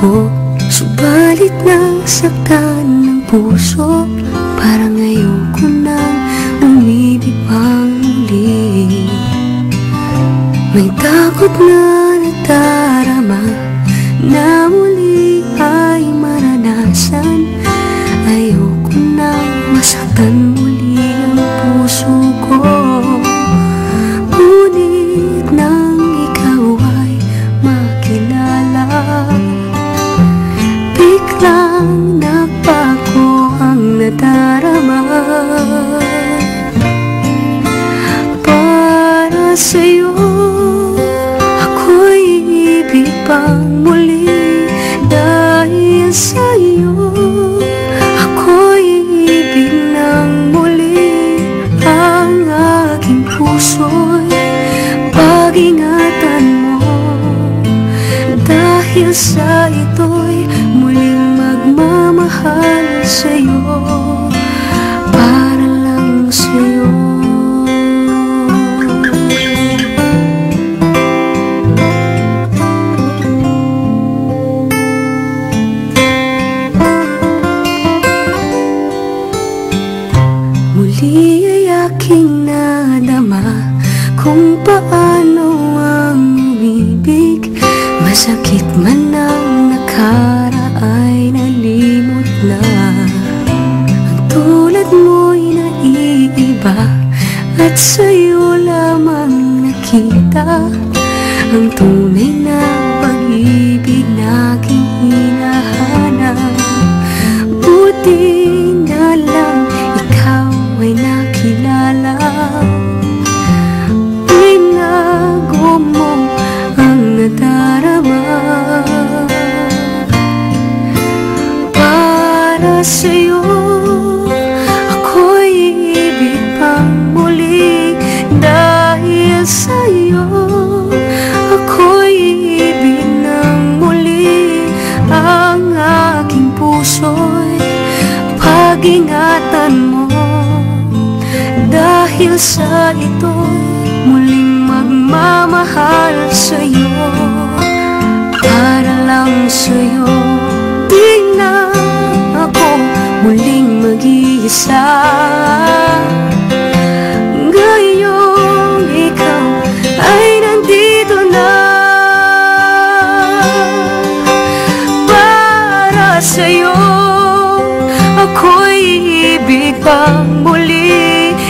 ko, subalit nasaktan ng puso. Parang ngayon ko nang umibig pang muli. May takot na nadarama na muli ay maranasan. Ayoko nang masaktan muli ang puso ko. Ngunit nang ikaw ay makilala, biglang nagbago ang nadarama. Para sa'yo ako'y ibig pang muli. Dahil sa'yo ako'y ibig ng muli. Ang aking puso'y pag-ingatan mo. Dahil sa ito'y muling magmamahal sa'yo. Para lang sa'yo. Muli ay aking nadama kung paano ang umibig. Masakit man ang nakaraay, nalimot na. Ang tulad mo'y naiiba at sa'yo lamang nakita ang tunay na pag-ibig na aking hinahanap. Buti na lang ikaw ay nakilala. Binago mo ang nadarama. Para sa'yo ako'y ibig pang muli. Dahil sa'yo ako'y ibig ng muli. Ang aking puso'y pag-ingatan mo. Dahil sa ito'y muling magmamahal sa'yo. Para lang sa'yo. Di na ako muling mag-iisa. Ngayong ikaw ay nandito na. Para sa'yo ako'y ibig pang muli.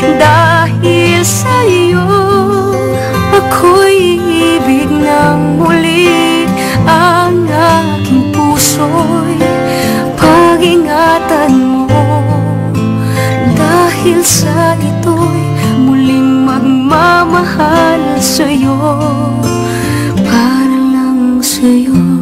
Dahil sa'yo ako'y ibig ng muli. Ang aking puso'y pag-ingatan mo. Dahil sa ito'y muling magmamahal sa'yo. Para lang sa'yo.